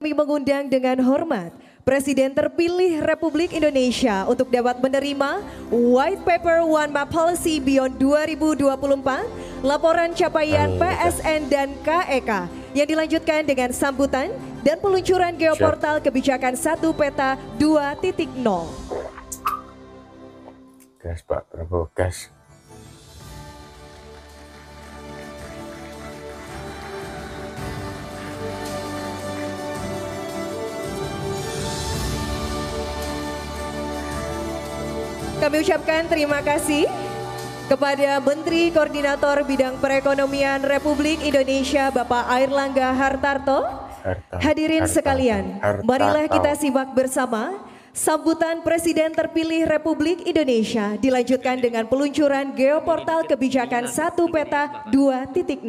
Kami mengundang dengan hormat Presiden terpilih Republik Indonesia untuk dapat menerima White Paper One Map Policy Beyond 2024, laporan capaian PSN dan KEK yang dilanjutkan dengan sambutan dan peluncuran geoportal kebijakan 1 peta 2.0. Gas Pak Prabowo, gas. Kami ucapkan terima kasih kepada Menteri Koordinator Bidang Perekonomian Republik Indonesia Bapak Airlangga Hartarto. Hadirin sekalian, marilah kita simak bersama sambutan Presiden terpilih Republik Indonesia dilanjutkan dengan peluncuran geoportal kebijakan 1 peta 2.0.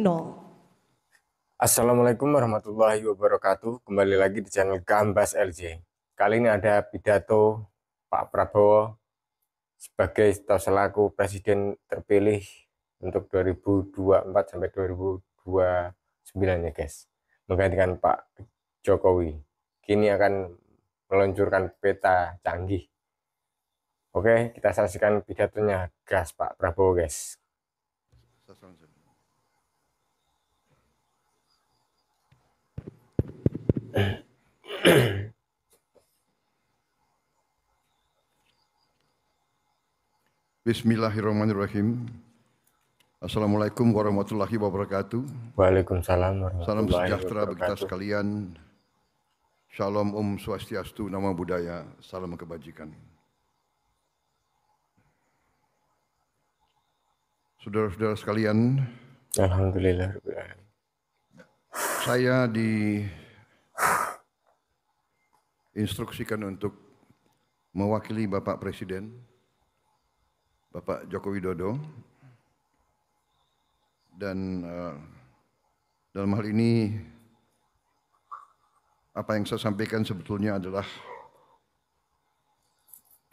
Assalamualaikum warahmatullahi wabarakatuh. Kembali lagi di channel Gambas LJ. Kali ini ada pidato Pak Prabowo sebagai selaku Presiden terpilih untuk 2024 sampai 2029 ya guys, menggantikan Pak Jokowi. Kini akan meluncurkan peta canggih. Oke, kita saksikan pidatonya. Gas Pak Prabowo guys. Bismillahirrahmanirrahim. Assalamualaikum warahmatullahi wabarakatuh. Waalaikumsalam warahmatullahi Salam sejahtera bagi kita wabarakatuh. sekalian. Shalom Om Swastiastu, Namo Buddhaya, salam kebajikan. Saudara-saudara sekalian, Alhamdulillah. saya diinstruksikan untuk mewakili Bapak Presiden, Bapak Joko Widodo, dan dalam hal ini apa yang saya sampaikan sebetulnya adalah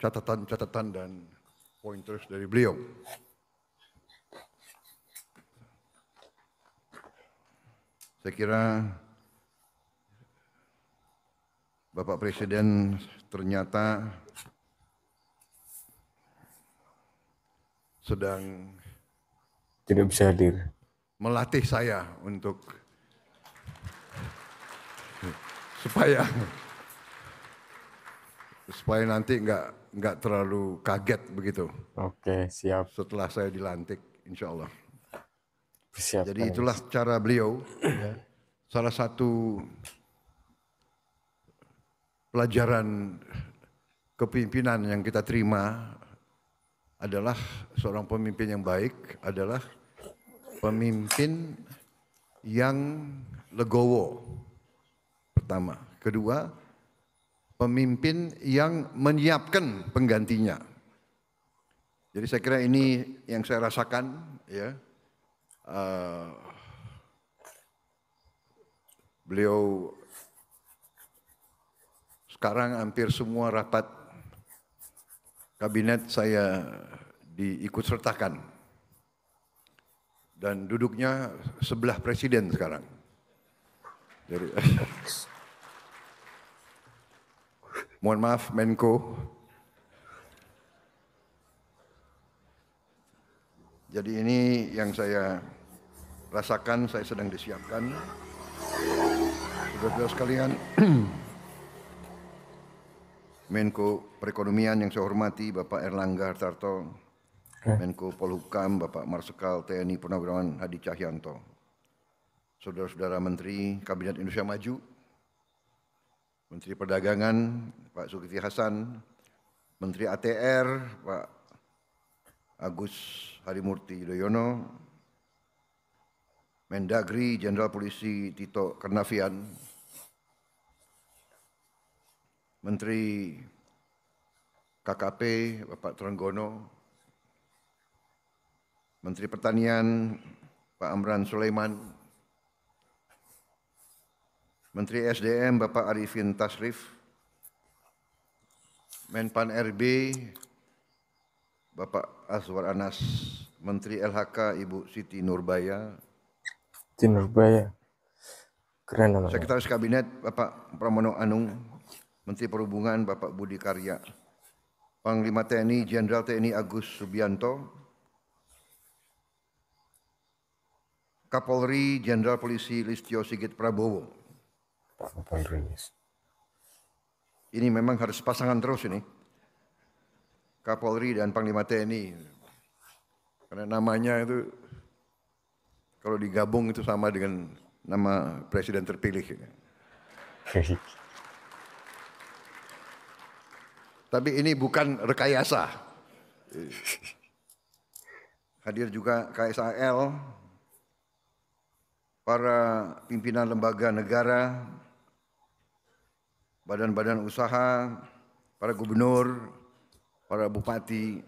catatan-catatan dan pointers dari beliau. Saya kira Bapak Presiden ternyata sedang Tidak bisa hadir. melatih saya untuk supaya nanti nggak terlalu kaget begitu. Oke, siap. Setelah saya dilantik, insya Allah. Siap. Jadi itulah cara beliau. Salah satu pelajaran kepemimpinan yang kita terima adalah seorang pemimpin yang baik adalah pemimpin yang legowo. Pertama. Kedua, pemimpin yang menyiapkan penggantinya. Jadi saya kira ini yang saya rasakan, ya. Beliau sekarang hampir semua rapat kabinet saya diikut sertakan dan duduknya sebelah presiden sekarang. Jadi, mohon maaf Menko. Jadi ini yang saya rasakan, saya sedang disiapkan. Saudara-saudara sekalian, Menko Perekonomian yang saya hormati Bapak Airlangga Hartarto, Menko Polhukam Bapak Marsikal TNI Purnawirawan Hadi Cahyanto, saudara-saudara Menteri Kabinet Indonesia Maju, Menteri Perdagangan Pak Zulkifli Hasan, Menteri ATR Pak Agus Harimurti Yudhoyono, Mendagri Jenderal Polisi Tito Karnavian, Menteri KKP Bapak Trenggono, Menteri Pertanian Pak Amran Sulaiman, Menteri SDM Bapak Arifin Tasrif, Menpan RB Bapak Azwar Anas, Menteri LHK Ibu Siti Nurbaya, Keren namanya. Sekretaris Kabinet Bapak Pramono Anung, Menteri Perhubungan Bapak Budi Karya, Panglima TNI Jenderal TNI Agus Subianto, Kapolri Jenderal Polisi Listio Sigit Prabowo. Pak Kapolri. Ini memang harus pasangan terus ini, Kapolri dan Panglima TNI, karena namanya itu kalau digabung itu sama dengan nama presiden terpilih. Tapi ini bukan rekayasa. Hadir juga KSAL, para pimpinan lembaga negara, badan-badan usaha, para gubernur, para bupati,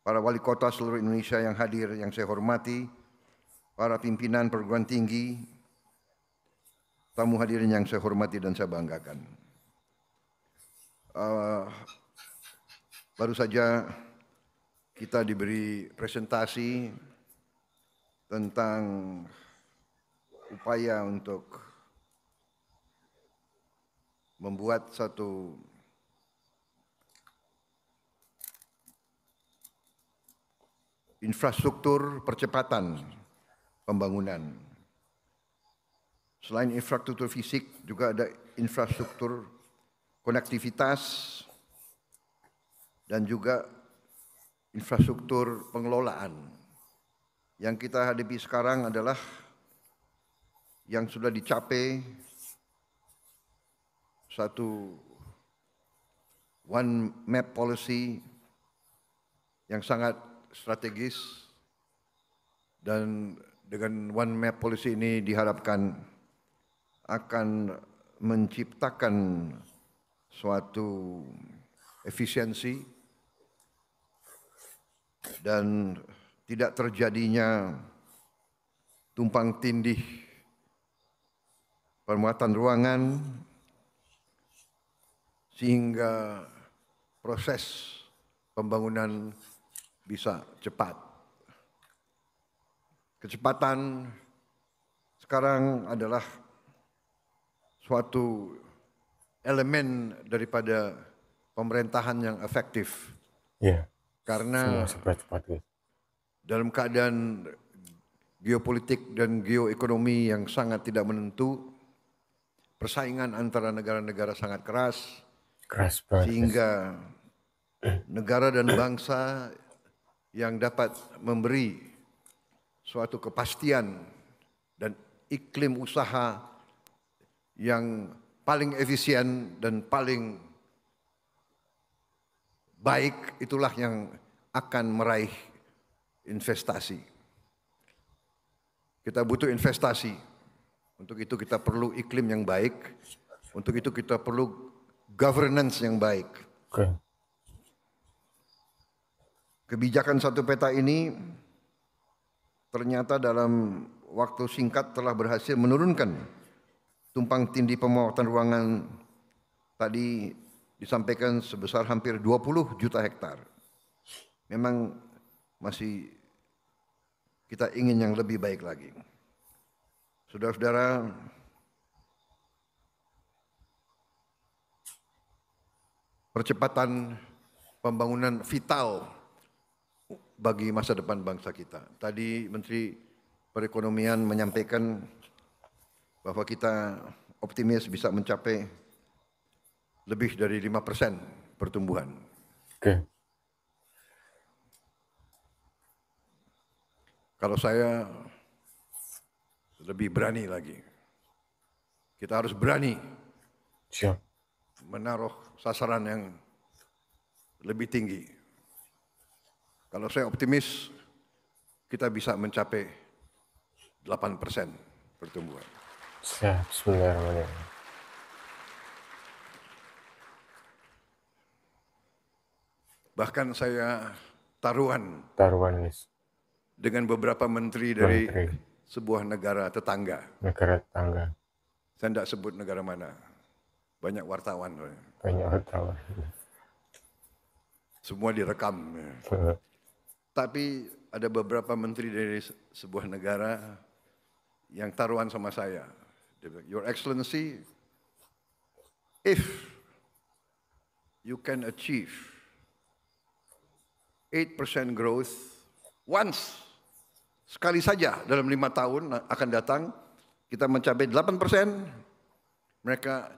para wali kota seluruh Indonesia yang hadir yang saya hormati, para pimpinan perguruan tinggi, tamu hadirin yang saya hormati dan saya banggakan. Baru saja kita diberi presentasi tentang upaya untuk membuat satu infrastruktur percepatan pembangunan. Selain infrastruktur fisik, juga ada infrastruktur konektivitas dan juga infrastruktur pengelolaan. Yang kita hadapi sekarang adalah yang sudah dicapai satu one map policy yang sangat strategis, dan dengan one map policy ini diharapkan akan menciptakan suatu efisiensi dan tidak terjadinya tumpang tindih permuatan ruangan, sehingga proses pembangunan bisa cepat. Kecepatan sekarang adalah suatu elemen daripada pemerintahan yang efektif. Ya. Karena Cepat-cepat. dalam keadaan geopolitik dan geoekonomi yang sangat tidak menentu, persaingan antara negara-negara sangat keras banget. sehingga negara dan bangsa yang dapat memberi suatu kepastian dan iklim usaha yang paling efisien dan paling baik, itulah yang akan meraih investasi. Kita butuh investasi. Untuk itu kita perlu iklim yang baik. Untuk itu kita perlu governance yang baik. Oke. Kebijakan satu peta ini ternyata dalam waktu singkat telah berhasil menurunkan tumpang tindih pemotongan ruangan tadi disampaikan sebesar hampir 20 juta hektar. Memang masih kita ingin yang lebih baik lagi. Saudara-saudara, percepatan pembangunan vital bagi masa depan bangsa kita. Tadi Menteri Perekonomian menyampaikan bahwa kita optimis bisa mencapai lebih dari 5% pertumbuhan. Oke. Kalau saya lebih berani lagi. Kita harus berani Siap. menaruh sasaran yang lebih tinggi. Kalau saya optimis, kita bisa mencapai 8% pertumbuhan. Siap, bismillahirrahmanirrahim. Bahkan saya taruhan Nis. dengan beberapa menteri dari sebuah negara tetangga. Negara tetangga. Saya tidak sebut negara mana. Banyak wartawan. Banyak wartawan. Semua direkam. Tapi ada beberapa menteri dari sebuah negara yang taruhan sama saya. Dia bilang, Your Excellency, if you can achieve 8% growth once, sekali saja dalam 5 tahun akan datang, kita mencapai 8%, mereka,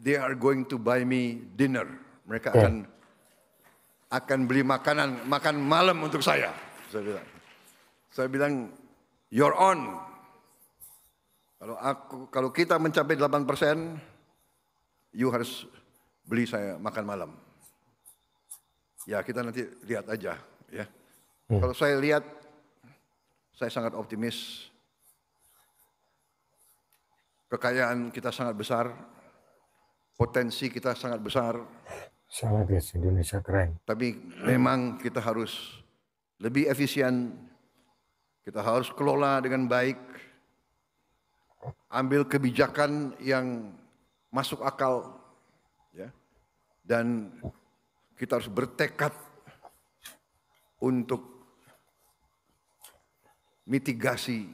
they are going to buy me dinner. Mereka akan beli makan malam untuk saya. Saya bilang, you're on. Kalau kita mencapai 8%, you harus beli saya makan malam. Ya, kita nanti lihat aja, ya. Kalau saya lihat, saya sangat optimis. Kekayaan kita sangat besar, potensi kita sangat besar. Sangat guys, Indonesia keren. Tapi memang kita harus lebih efisien, kita harus kelola dengan baik, ambil kebijakan yang masuk akal, ya, dan kita harus bertekad untuk mitigasi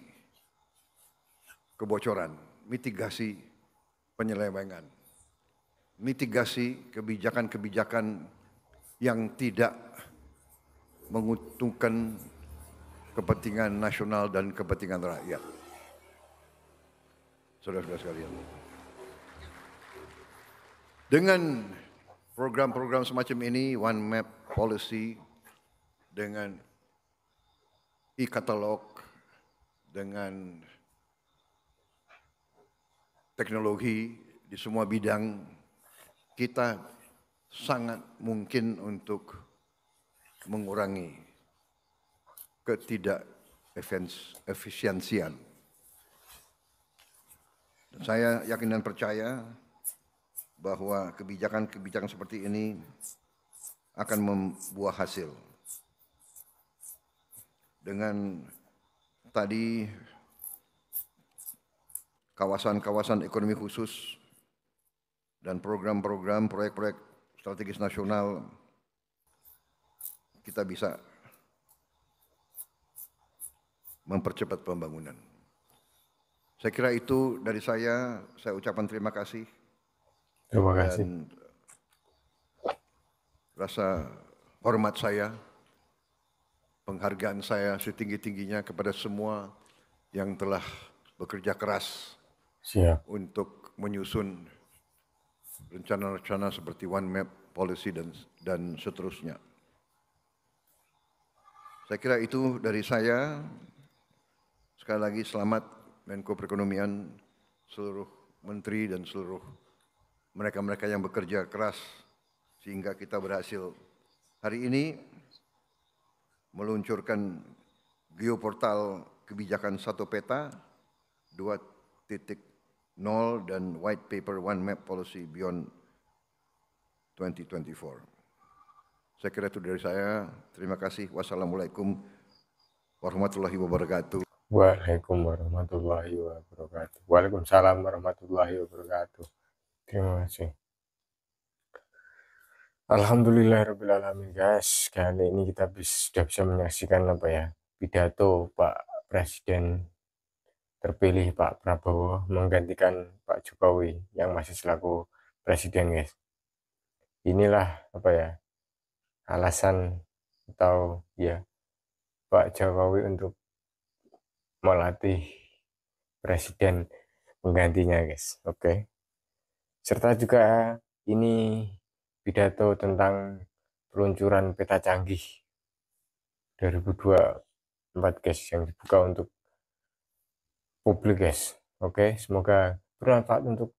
kebocoran, mitigasi penyelewengan, mitigasi kebijakan-kebijakan yang tidak menguntungkan kepentingan nasional dan kepentingan rakyat. Saudara-saudara sekalian, dengan program-program semacam ini, One Map Policy, dengan e-katalog, dengan teknologi di semua bidang, kita sangat mungkin untuk mengurangi ketidakefisiensian. Dan saya yakin dan percaya bahwa kebijakan-kebijakan seperti ini akan membuah hasil. Dengan tadi kawasan-kawasan ekonomi khusus dan program-program proyek-proyek strategis nasional, kita bisa mempercepat pembangunan. Saya kira itu dari saya ucapkan terima kasih. Terima kasih. Dan rasa hormat saya, penghargaan saya setinggi-tingginya kepada semua yang telah bekerja keras untuk menyusun rencana-rencana seperti One Map Policy dan seterusnya. Saya kira itu dari saya. Sekali lagi selamat Menko Perekonomian, seluruh menteri dan seluruh mereka-mereka yang bekerja keras sehingga kita berhasil hari ini meluncurkan geoportal kebijakan 1 peta, 2.0 dan white paper One Map Policy Beyond 2024. Saya kira itu dari saya. Terima kasih. Wassalamualaikum warahmatullahi wabarakatuh. Waalaikumsalam warahmatullahi wabarakatuh. Waalaikumsalam warahmatullahi wabarakatuh. Terima kasih. Alhamdulillahirrahmanirrahim guys. Kali ini kita sudah bisa menyaksikan pidato Pak Presiden terpilih Pak Prabowo menggantikan Pak Jokowi yang masih selaku Presiden guys. Inilah alasan atau Pak Jokowi untuk melatih presiden penggantinya guys. Oke. Serta juga ini pidato tentang peluncuran peta canggih 2024 guys yang dibuka untuk publik guys. Oke, semoga bermanfaat untuk